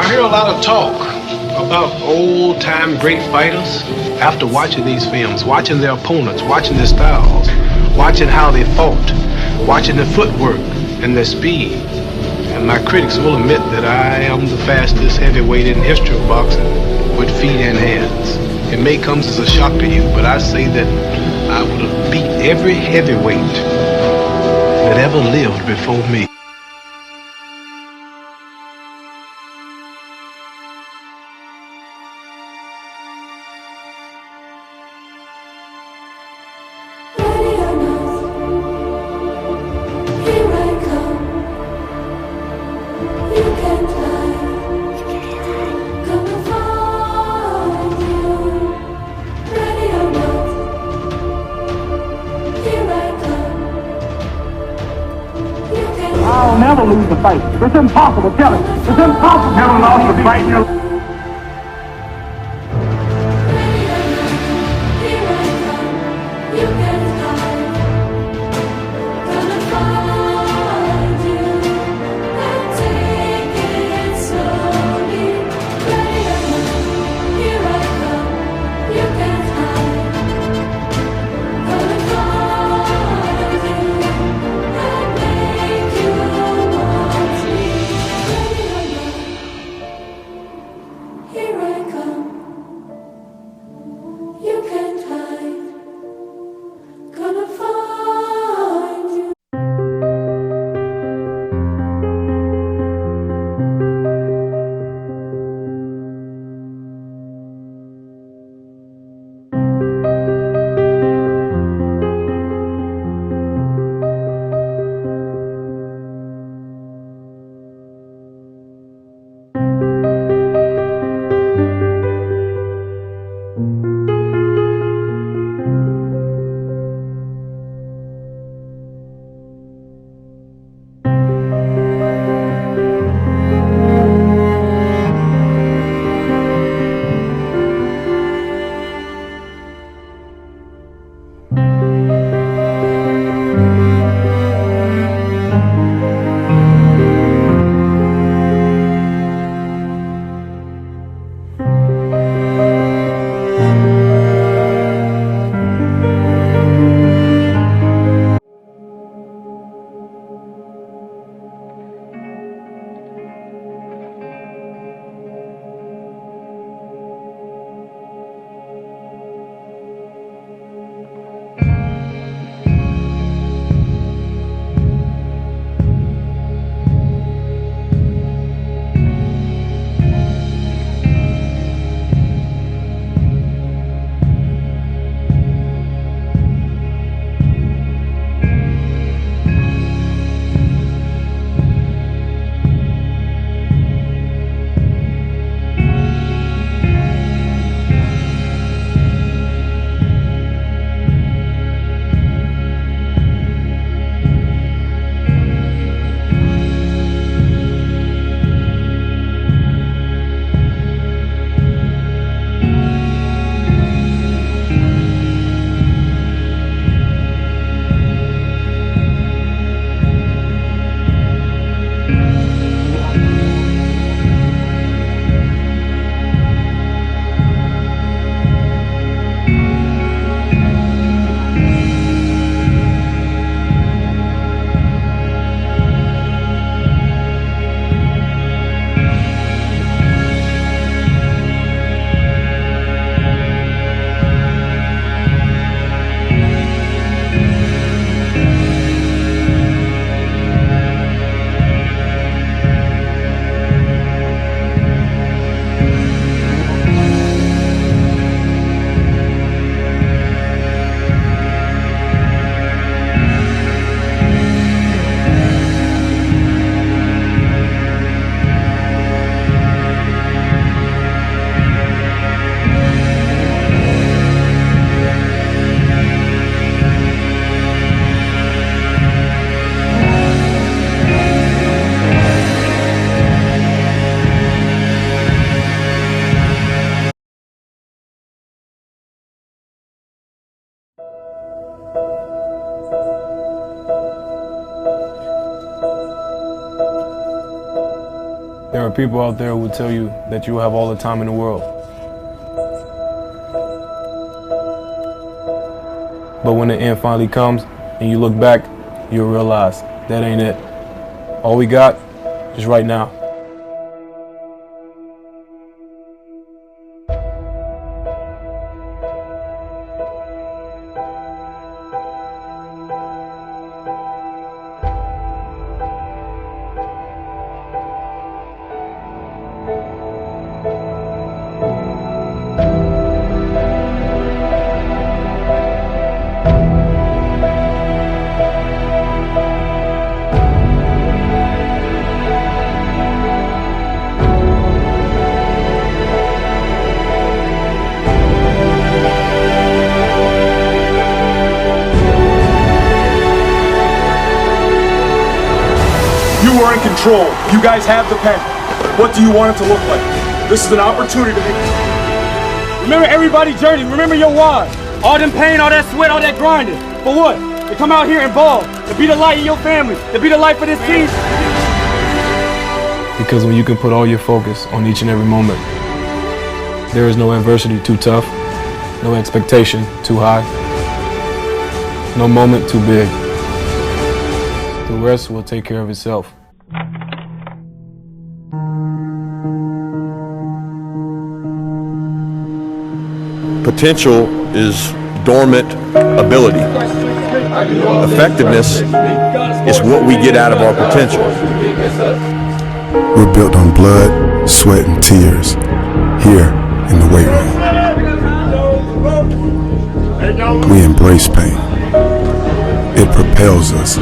I hear a lot of talk about old time great fighters after watching these films, watching their opponents, watching their styles, watching how they fought, watching their footwork and their speed. And my critics will admit that I am the fastest heavyweight in the history of boxing with feet and hands. It may come as a shock to you, but I say that I would have beat every heavyweight that ever lived before me. I'll never lose the fight. It's impossible, tell it. It's impossible. Never lost a fight in your life. There are people out there who will tell you that you will have all the time in the world. But when the end finally comes and you look back, you'll realize that ain't it. All we got is right now. You are in control. You guys have the pen. What do you want it to look like? This is an opportunity to make. Remember everybody's journey. Remember your why. All them pain, all that sweat, all that grinding. For what? To come out here and ball. To be the light in your family. To be the light for this team. Because when you can put all your focus on each and every moment, there is no adversity too tough, no expectation too high, no moment too big. The rest will take care of itself. Potential is dormant ability. Effectiveness is what we get out of our potential. We're built on blood, sweat, and tears here in the weight room. We embrace pain. It propels us.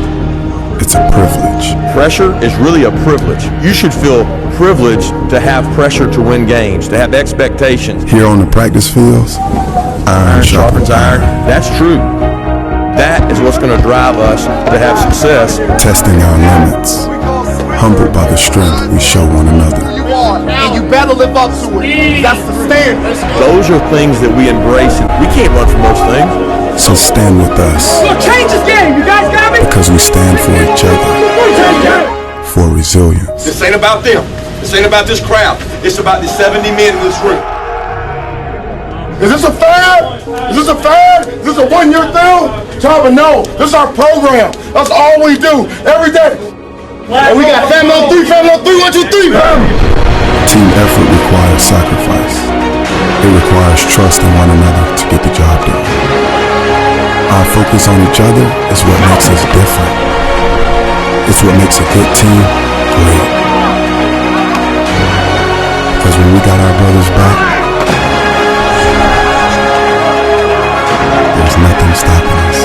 It's a privilege. Pressure is really a privilege. You should feel privileged to have pressure to win games, to have expectations. Here on the practice fields, iron sharpens iron. That's true. That is what's going to drive us to have success. Testing our limits, humbled by the strength we show one another. And you better live up to it. That's the standard. Those are things that we embrace. We can't run from those things. So stand with us. We'll change this game. You guys got me? Because we stand for each other. For resilience. This ain't about them. This ain't about this crowd. It's about the 70 men in this room. Is this a fad? Is this a fad? Is this a one-year thing? Chopper, no. This is our program. That's all we do every day. And we got family on three, 1, 2, 3. Team effort requires sacrifice. It requires trust in one another to get the job done. Our focus on each other is what makes us different. It's what makes a good team great. Because when we got our brothers back, there's nothing stopping us.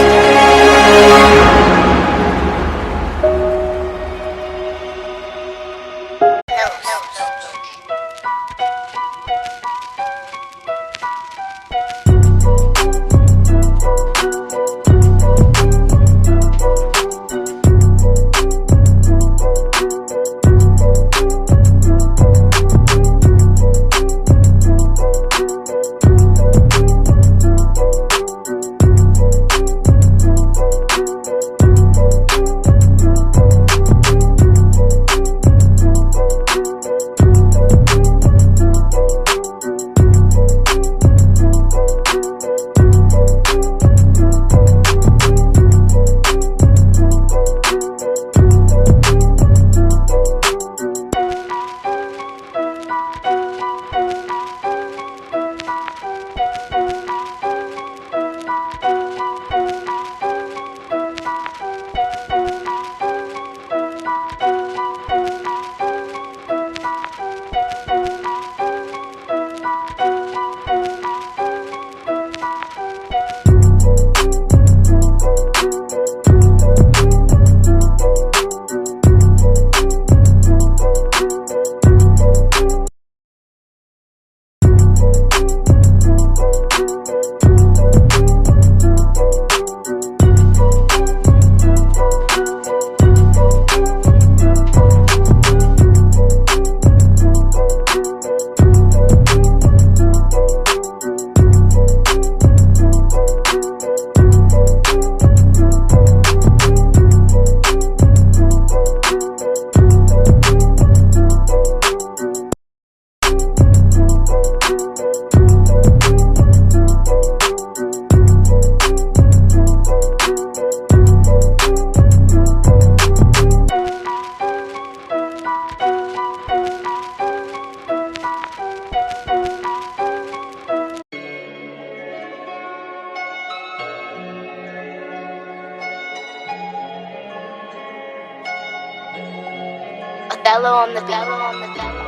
bellow on the bellow on the bellow.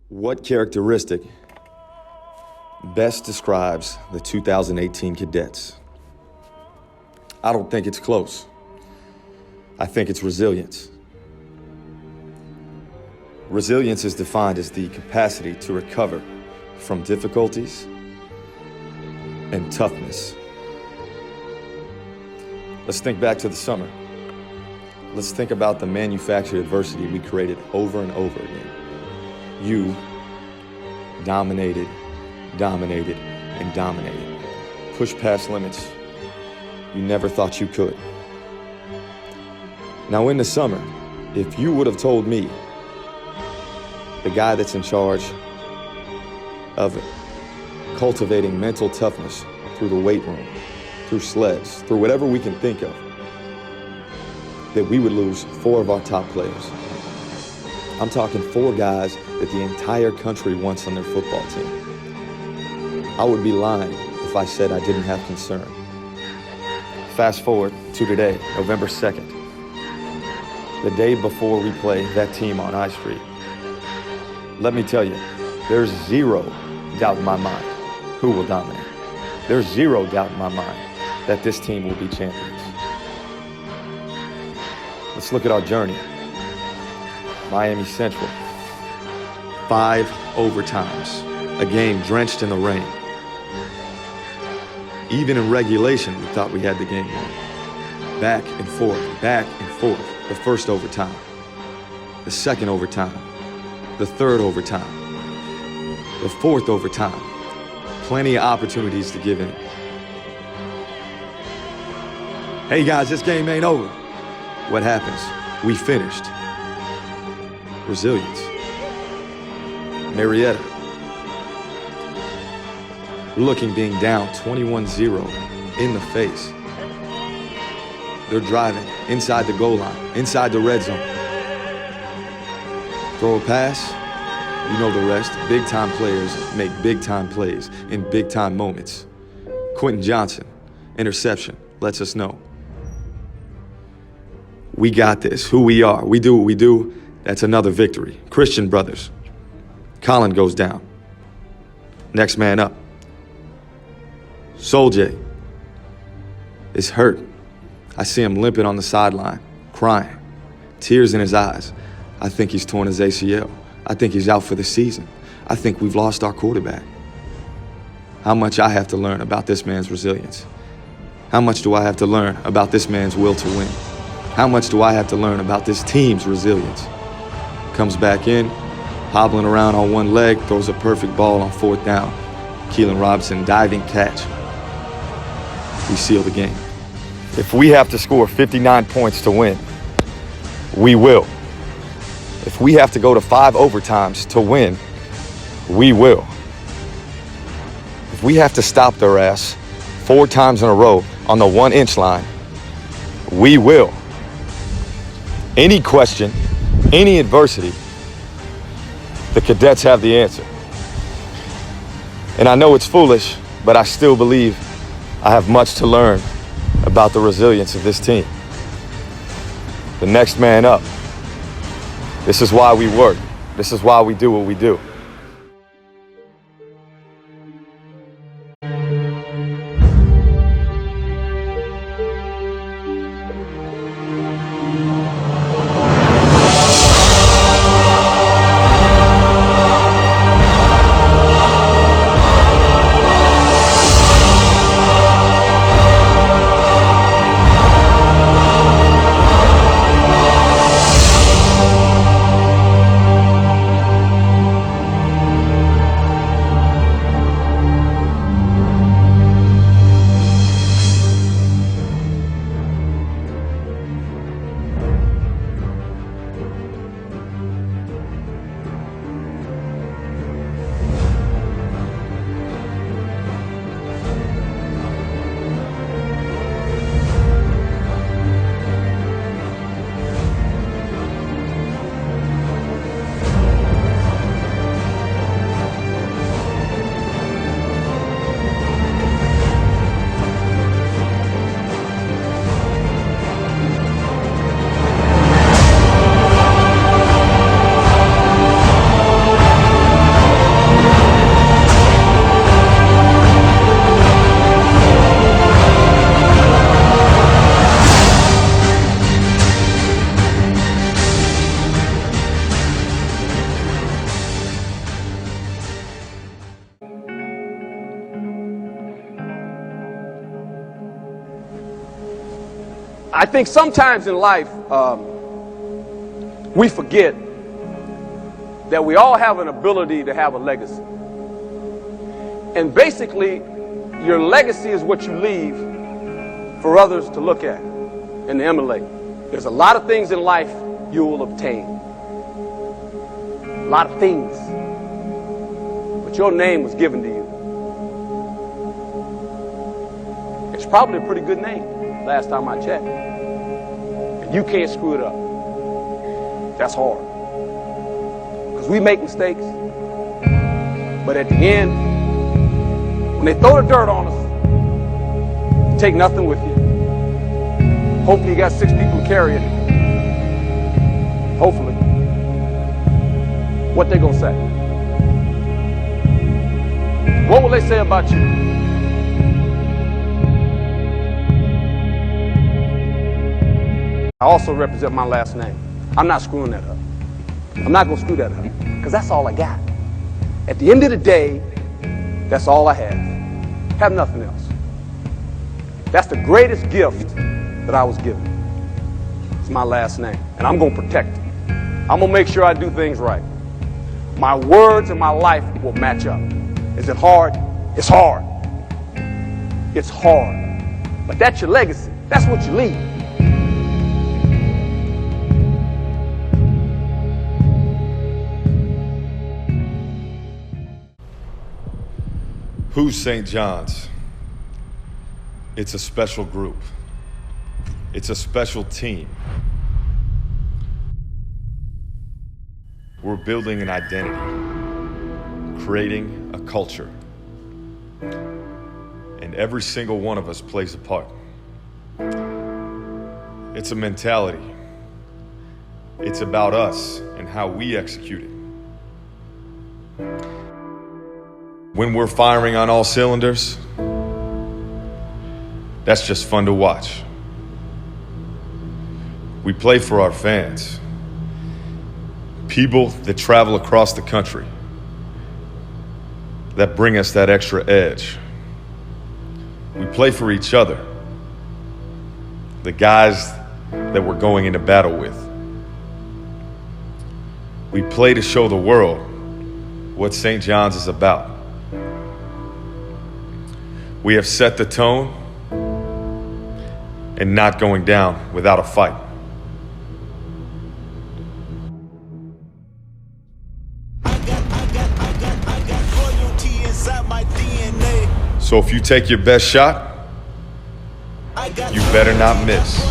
What characteristic best describes the 2018 cadets? I don't think it's close. I think it's resilience. Resilience is defined as the capacity to recover from difficulties and toughness. Let's think back to the summer. Let's think about the manufactured adversity we created over and over again. You dominated, and dominated. Pushed past limits you never thought you could. Now in the summer, if you would have told me, the guy that's in charge of cultivating mental toughness through the weight room, through sleds, through whatever we can think of, that we would lose 4 of our top players. I'm talking 4 guys that the entire country wants on their football team. I would be lying if I said I didn't have concern. Fast forward to today, November 2nd, the day before we play that team on I Street. Let me tell you, there's 0 doubt in my mind who will dominate. There's 0 doubt in my mind that this team will be champions. Let's look at our journey. Miami Central, 5 overtimes, a game drenched in the rain. Even in regulation, we thought we had the game won. Back and forth, the first overtime, the second overtime, the third overtime, the fourth overtime. Plenty of opportunities to give in. Hey guys, this game ain't over. What happens? We finished. Resilience. Marietta. Looking being down 21-0 in the face. They're driving inside the goal line, inside the red zone. Throw a pass, you know the rest. Big-time players make big-time plays in big-time moments. Quentin Johnson, interception, lets us know. We got this, who we are. We do what we do. That's another victory. Christian brothers. Colin goes down. Next man up. Soljay is hurt. I see him limping on the sideline, crying, tears in his eyes. I think he's torn his ACL. I think he's out for the season. I think we've lost our quarterback. How much I have to learn about this man's resilience. How much do I have to learn about this man's will to win? How much do I have to learn about this team's resilience? Comes back in, hobbling around on one leg, throws a perfect ball on 4th down. Keelan Robinson diving catch. We seal the game. If we have to score 59 points to win, we will. If we have to go to 5 overtimes to win, we will. If we have to stop their ass 4 times in a row on the 1-inch line, we will. Any question, any adversity, the cadets have the answer. And I know it's foolish, but I still believe I have much to learn about the resilience of this team. The next man up. This is why we work. This is why we do what we do. I think sometimes in life, we forget that we all have an ability to have a legacy. And basically, your legacy is what you leave for others to look at and to emulate. There's a lot of things in life you will obtain. A lot of things. But your name was given to you. It's probably a pretty good name, last time I checked. And you can't screw it up. That's hard. Because we make mistakes. But at the end, when they throw the dirt on us, you take nothing with you. Hopefully you got 6 people to carry it. Hopefully. What they gonna say? What will they say about you? I also represent my last name. I'm not screwing that up. I'm not gonna screw that up, because that's all I got. At the end of the day, that's all I have. Have nothing else. That's the greatest gift that I was given. It's my last name, and I'm gonna protect it. I'm gonna make sure I do things right. My words and my life will match up. Is it hard? It's hard. It's hard. But that's your legacy. That's what you leave. Who's St. John's? It's a special group. It's a special team. We're building an identity, creating a culture. And every single one of us plays a part. It's a mentality. It's about us and how we execute it. When we're firing on all cylinders, that's just fun to watch. We play for our fans, people that travel across the country, that bring us that extra edge. We play for each other, the guys that we're going into battle with. We play to show the world what St. John's is about. We have set the tone and not going down without a fight. So if you take your best shot, you better not miss.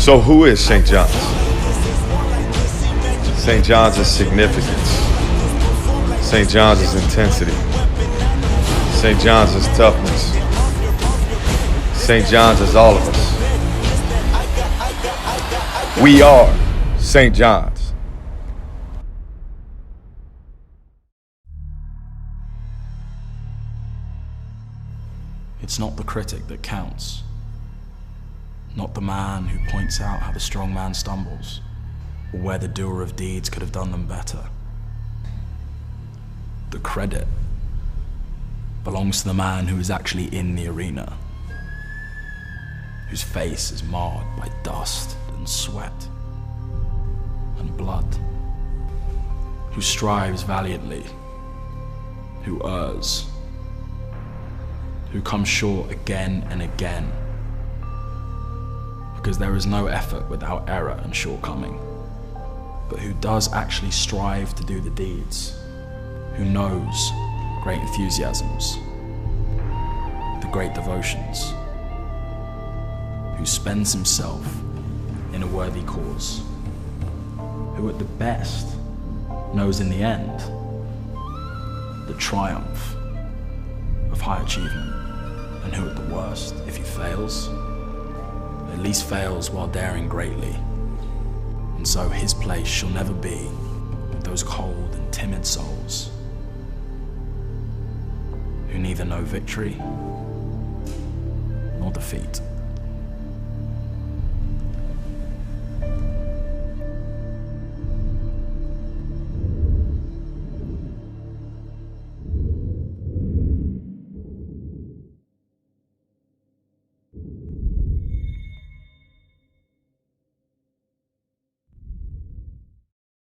So who is St. John's? St. John's' significance, St. John's' intensity, St. John's' toughness, St. John's all of us. We are St. John's. It's not the critic that counts, not the man who points out how the strong man stumbles, or where the doer of deeds could have done them better. The credit belongs to the man who is actually in the arena, whose face is marred by dust and sweat and blood, who strives valiantly, who errs, who comes short again and again, because there is no effort without error and shortcoming, but who does actually strive to do the deeds, who knows great enthusiasms, the great devotions, who spends himself in a worthy cause, who at the best knows in the end the triumph of high achievement, and who at the worst, if he fails, at least fails while daring greatly. And so his place shall never be with those cold and timid souls who neither know victory nor defeat.